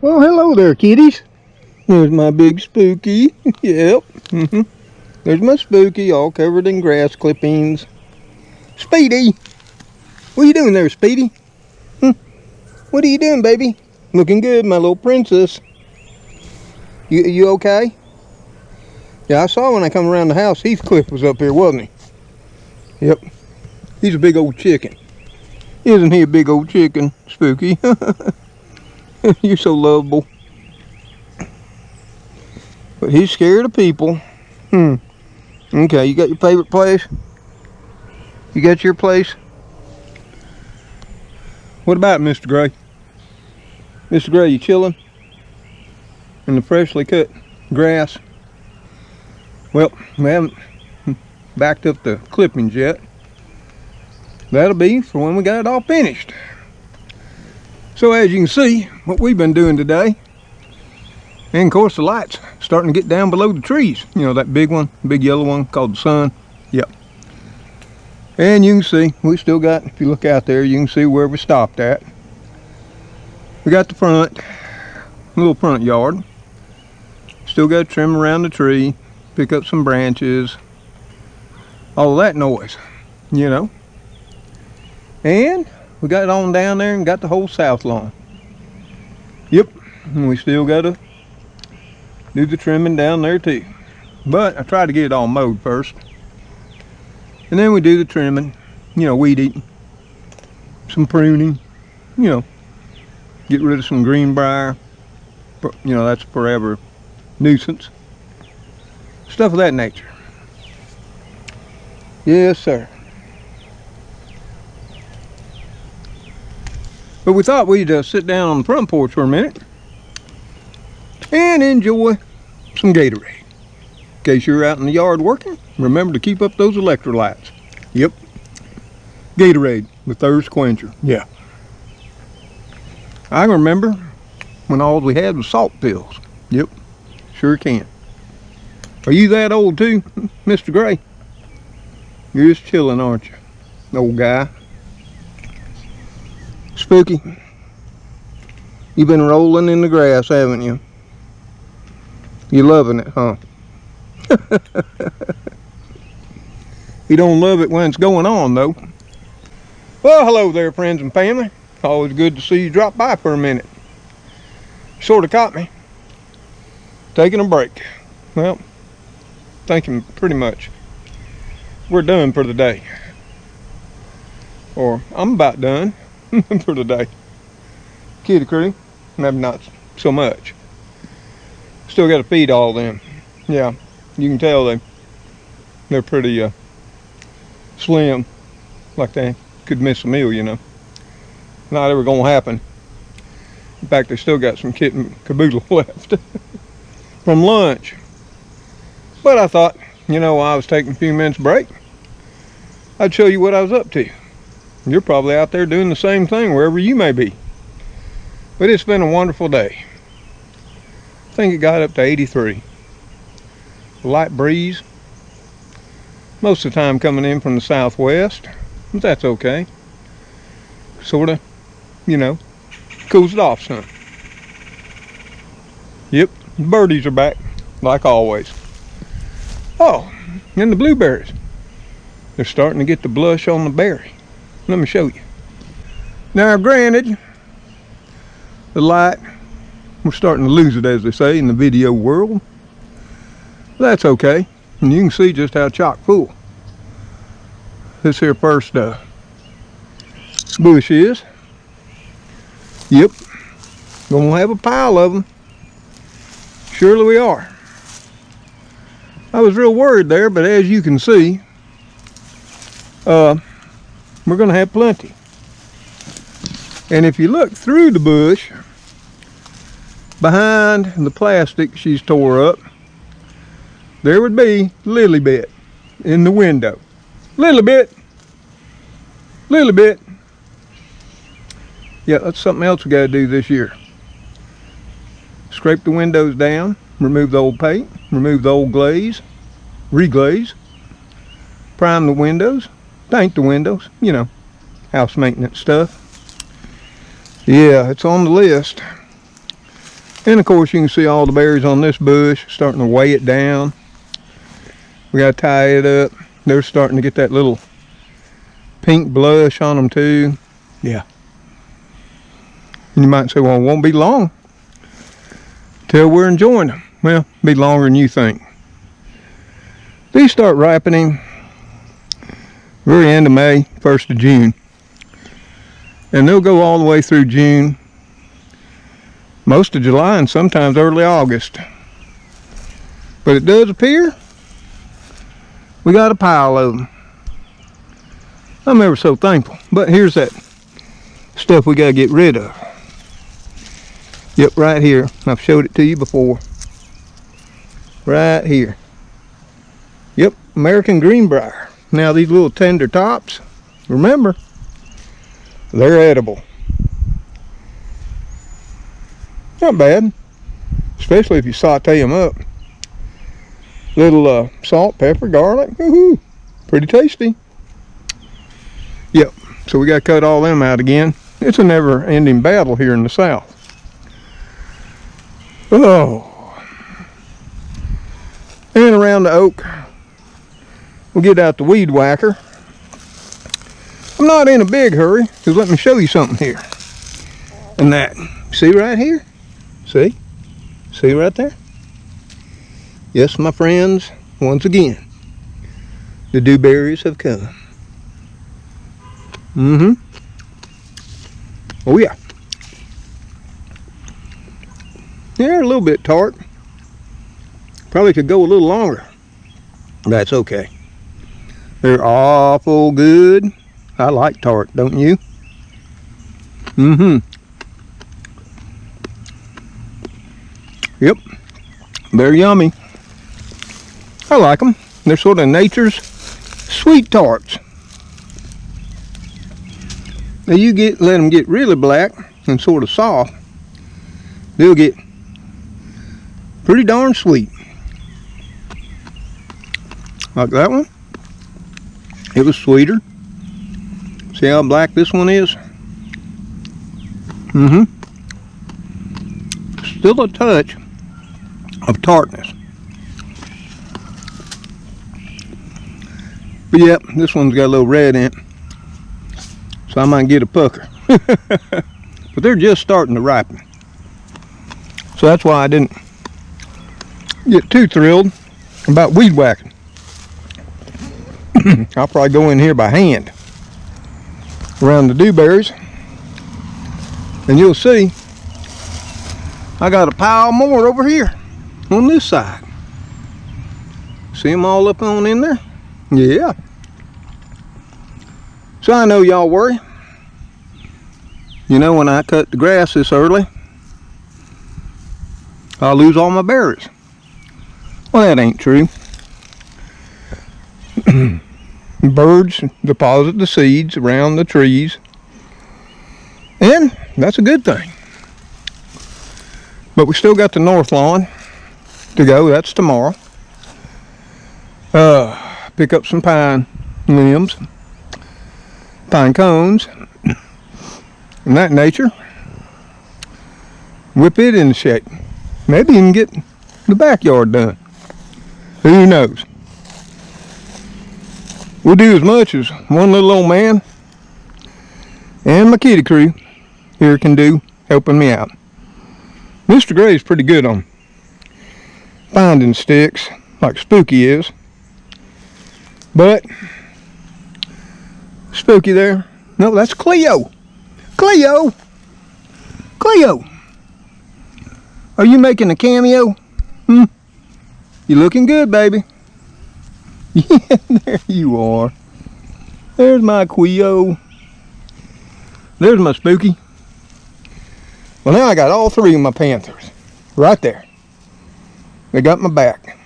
Well, hello there, kitties. There's my big Spooky. Yep. There's my Spooky, all covered in grass clippings. Speedy! What are you doing there, Speedy? What are you doing, baby? Looking good, my little princess. You okay? Yeah, I saw when I come around the house, Heathcliff was up here, wasn't he? Yep. He's a big old chicken. Isn't he a big old chicken, Spooky? You're so lovable. But he's scared of people. Okay, you got your favorite place? You got your place? What about it, Mr. Gray? Mr. Gray, you chilling? In the freshly cut grass? Well, we haven't backed up the clippings yet. That'll be for when we got it all finished. So as you can see, what we've been doing today, and of course the light's starting to get down below the trees. You know, that big one, big yellow one called the sun. Yep. And you can see, we still got, if you look out there, you can see where we stopped at. We got the front, little front yard. Still got to trim around the tree, pick up some branches, all that noise, you know. And we got it on down there and got the whole south lawn. Yep, and we still got to do the trimming down there too. But I try to get it all mowed first. And then we do the trimming, you know, weed eating, some pruning, you know, get rid of some greenbrier, you know, that's forever nuisance. Stuff of that nature. Yes, sir. But we thought we'd sit down on the front porch for a minute and enjoy some Gatorade. In case you're out in the yard working, remember to keep up those electrolytes. Yep. Gatorade, the thirst quencher. Yeah. I remember when all we had was salt pills. Yep. Sure can. Are you that old too, Mr. Gray? You're just chilling, aren't you, old guy? Spooky, you've been rolling in the grass, haven't you? You loving it, huh? You don't love it when it's going on, though. Well, hello there, friends and family. Always good to see you drop by for a minute. Sort of caught me taking a break. Well, thinking pretty much we're done for the day. Or I'm about done for the day. Kitty crew, maybe not so much. Still got to feed all of them. Yeah, you can tell they're pretty slim, like they could miss a meal, you know. Not ever gonna happen. In fact, they still got some kitten caboodle left from lunch. But I thought, you know, while I was taking a few minutes break, I'd show you what I was up to. You're probably out there doing the same thing wherever you may be. But it's been a wonderful day. I think it got up to 83. A light breeze. Most of the time coming in from the southwest. But that's okay. Sort of, you know, cools it off some. Yep, the birdies are back, like always. Oh, and the blueberries. They're starting to get the blush on the berry. Let me show you. Now, granted, the light, we're starting to lose it, as they say, in the video world. That's okay. And you can see just how chock full this here first bush is. Yep. Gonna have a pile of them. Surely we are. I was real worried there, but as you can see, we're gonna have plenty. And if you look through the bush, behind the plastic she's tore up, there would be lily bit in the window. Lily bit. Lily bit. Yeah, that's something else we gotta do this year. Scrape the windows down, remove the old paint, remove the old glaze, reglaze, prime the windows, paint the windows, you know, house maintenance stuff. Yeah, it's on the list. And of course you can see all the berries on this bush starting to weigh it down. We got to tie it up. They're starting to get that little pink blush on them too. Yeah. And you might say, well, it won't be long till we're enjoying them. Well, be longer than you think. These start ripening very end of May, 1st of June. And they'll go all the way through June, most of July, and sometimes early August. But it does appear we got a pile of them. I'm ever so thankful. But here's that stuff we got to get rid of. Yep, right here. I've showed it to you before. Right here. Yep, American greenbrier. Now these little tender tops, remember, they're edible. Not bad, especially if you saute them up. Little salt, pepper, garlic, woohoo, pretty tasty. Yep, so we got to cut all them out again. It's a never-ending battle here in the south. Oh, and around the oak, we'll get out the weed whacker. I'm not in a big hurry, because let me show you something here. And that, see right here? See? See right there? Yes, my friends, once again, the dewberries have come. Mm-hmm. Oh yeah. They're a little bit tart. Probably could go a little longer. That's okay. They're awful good. I like tart, don't you? Mm-hmm. Yep. They're yummy. I like them. They're sort of nature's sweet tarts. Now you let them get really black and sort of soft, they'll get pretty darn sweet. Like that one. It was sweeter. See how black this one is? Mm-hmm. Still a touch of tartness. But yep, this one's got a little red in it, so I might get a pucker. But they're just starting to ripen. So that's why I didn't get too thrilled about weed whacking. I'll probably go in here by hand around the dewberries, and you'll see I got a pile more over here on this side. See them all up on in there? Yeah. So I know y'all worry. You know, when I cut the grass this early, I'll lose all my berries. Well, that ain't true. Birds deposit the seeds around the trees, and that's a good thing. But we still got the north lawn to go. That's tomorrow. Pick up some pine limbs, pine cones, and that nature. Whip it into shape. Maybe even get the backyard done. Who knows? We'll do as much as one little old man and my kitty crew here can do, helping me out. Mr. Gray's pretty good on finding sticks, like Spooky is. But Spooky there, no, that's Cleo. Cleo! Cleo! Are you making a cameo? You looking good, baby. Yeah, there you are. There's my Cleo. There's my Spooky. Well, now I got all three of my panthers right there. They got my back.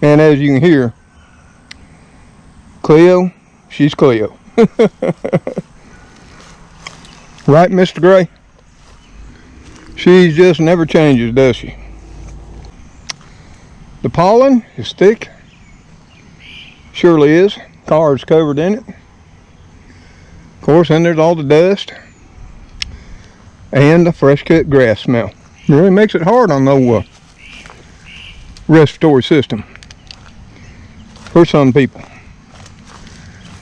And as you can hear, Cleo, she's Cleo. Right, Mr. Gray? She just never changes, does she? The pollen is thick. Surely is. Car's covered in it. Of course, then there's all the dust and the fresh cut grass smell. It really makes it hard on the respiratory system for some people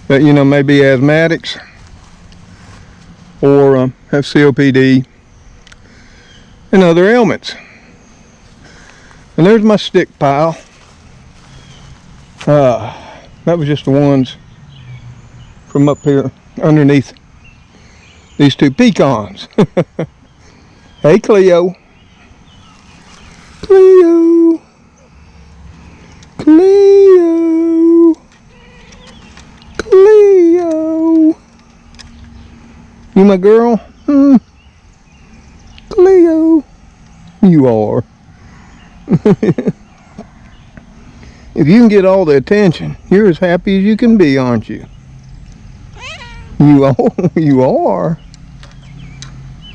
that, you know, may be asthmatics or have COPD and other ailments. And there's my stick pile. That was just the ones from up here underneath these two pecans. Hey, Cleo. Cleo. Cleo. Cleo. You my girl? Cleo. You are. If you can get all the attention, you're as happy as you can be, aren't you? You are. You are.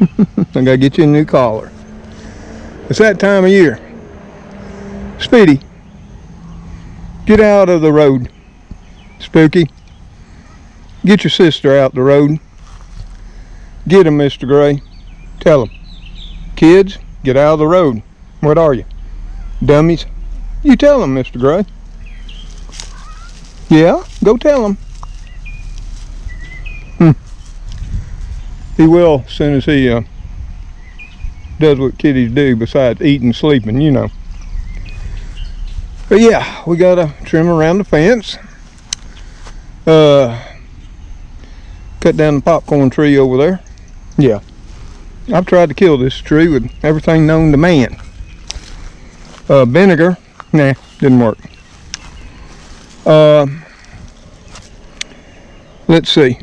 I gotta get you a new collar. It's that time of year. Speedy, get out of the road. Spooky, get your sister out the road. Get him, Mr. Gray. Tell him. Kids, get out of the road. What are you? Dummies? You tell him, Mr. Gray. Yeah, go tell him. He will as soon as he does what kitties do besides eating and sleeping, you know. But yeah, we gotta trim around the fence. Cut down the popcorn tree over there. Yeah, I've tried to kill this tree with everything known to man. Vinegar, nah, didn't work. Let's see.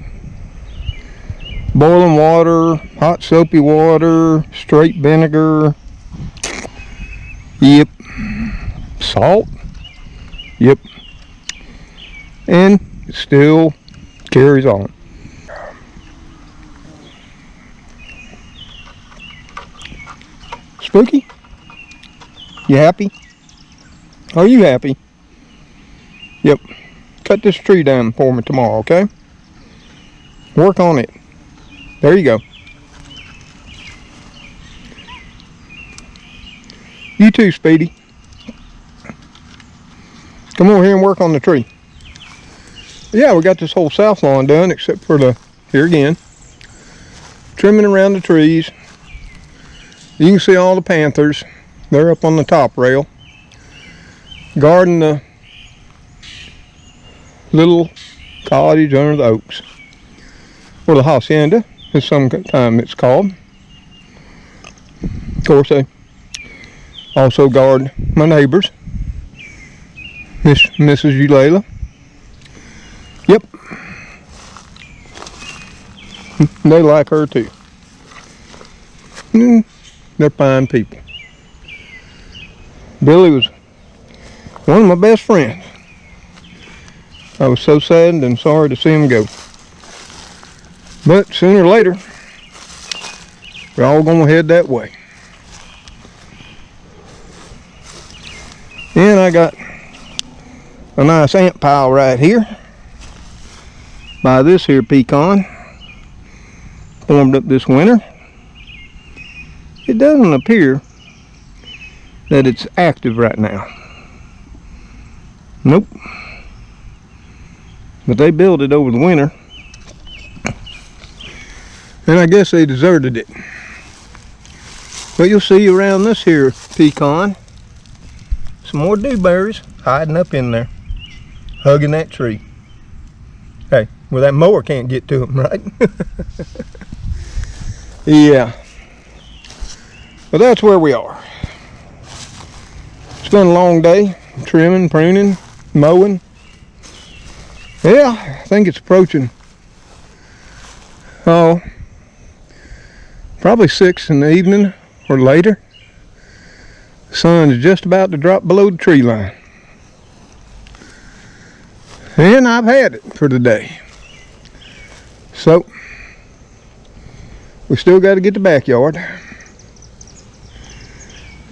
Boiling water, hot soapy water, straight vinegar. Yep. Salt. Yep. And it still carries on. Spooky? You happy? Are you happy? Yep. Cut this tree down for me tomorrow, okay? Work on it. There you go. You too, Speedy. Come over here and work on the tree. Yeah, we got this whole south lawn done except for the, here again, trimming around the trees. You can see all the panthers. They're up on the top rail. Guarding the little cottage under the oaks. Or the hacienda, as sometimes it's called. Of course, I also guard my neighbors. Mrs. Eulalia. Yep. They like her too. They're fine people. Billy was one of my best friends. I was so sad and sorry to see him go. But sooner or later, we're all going to head that way. And I got a nice ant pile right here by this here pecan. Formed up this winter. It doesn't appear that it's active right now. Nope. But they built it over the winter. And I guess they deserted it. But you'll see around this here pecan, some more dewberries hiding up in there, hugging that tree. Hey, well, that mower can't get to them, right? Yeah. But that's where we are. It's been a long day, trimming, pruning, mowing. Yeah, I think it's approaching, oh, probably 6 in the evening or later. The sun is just about to drop below the tree line. And I've had it for the day. So, we still got to get the backyard.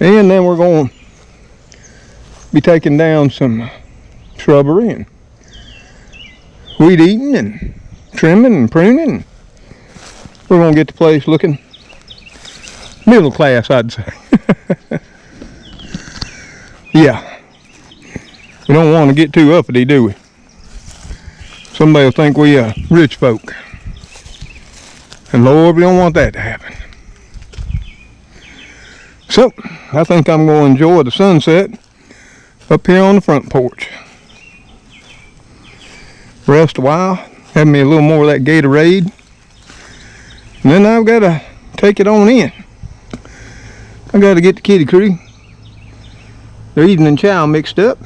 And then we're going to be taking down some shrubbery and weed eating and trimming and pruning. We're going to get the place looking Middle class, I'd say. Yeah. We don't want to get too uppity, do we? Somebody will think we rich folk. And Lord, we don't want that to happen. So, I think I'm going to enjoy the sunset up here on the front porch. Rest a while, have me a little more of that Gatorade. And then I've got to take it on in. I've got to get the kitty crew their evening chow mixed up.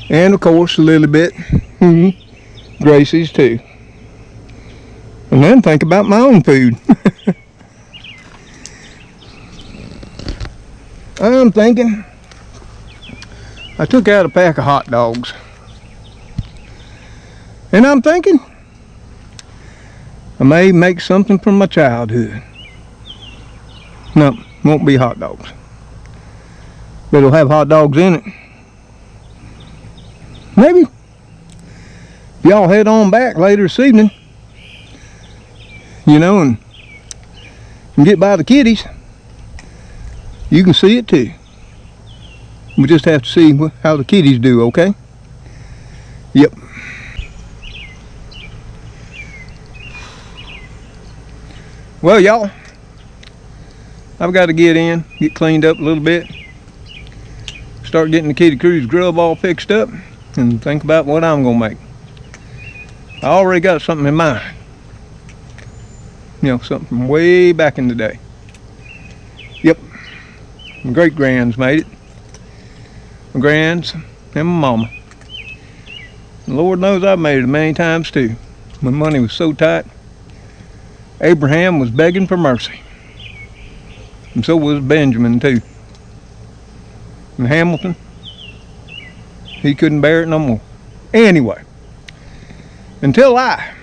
And of course, a little bit Gracie's too. And then think about my own food. I'm thinking I took out a pack of hot dogs. And I'm thinking I may make something from my childhood. No, won't be hot dogs. But it'll have hot dogs in it. Maybe if y'all head on back later this evening, you know, and get by the kitties, you can see it too. We just have to see how the kitties do, okay? Yep. Well, y'all, I've got to get cleaned up a little bit, start getting the kitty crew's grub all fixed up, and think about what I'm going to make. I already got something in mind. You know, something from way back in the day. Yep. My great-grands made it. My grands and my mama. And Lord knows I've made it many times too. When money was so tight, Abraham was begging for mercy. And so was Benjamin too. And Hamilton, he couldn't bear it no more. Anyway, until I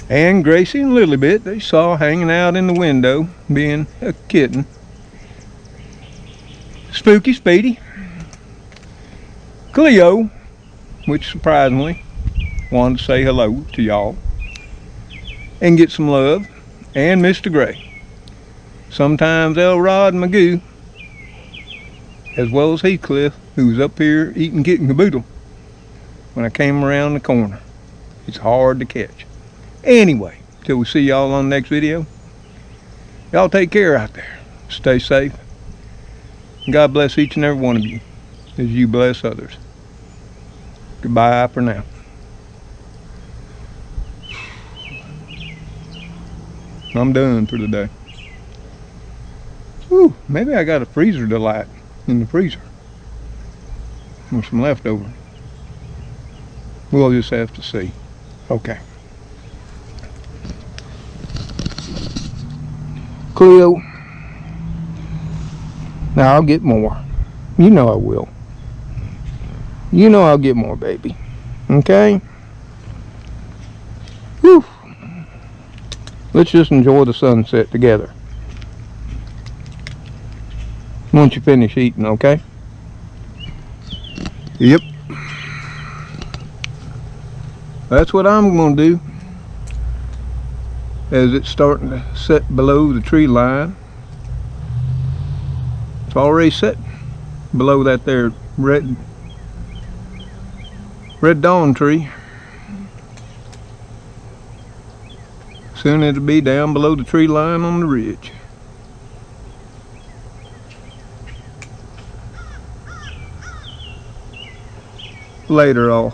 and Gracie and Lily Bit, they saw hanging out in the window, being a kitten, Spooky Speedy, Cleo, which surprisingly wanted to say hello to y'all and get some love, and Mr. Gray. Sometimes Elrod and Magoo, as well as Heathcliff, who was up here eating kitten caboodle when I came around the corner. It's hard to catch. Anyway, till we see y'all on the next video, y'all take care out there. Stay safe. And God bless each and every one of you as you bless others. Goodbye for now. I'm done for the day. Whew, maybe I got a freezer delight in the freezer. Or some leftover. We'll just have to see. Okay. Cleo. Now I'll get more. You know I will. You know I'll get more, baby. Okay? Whew. Let's just enjoy the sunset together. Once you finish eating, okay? Yep. That's what I'm going to do as it's starting to set below the tree line. It's already set below that there red dawn tree. Soon it'll be down below the tree line on the ridge. Later all.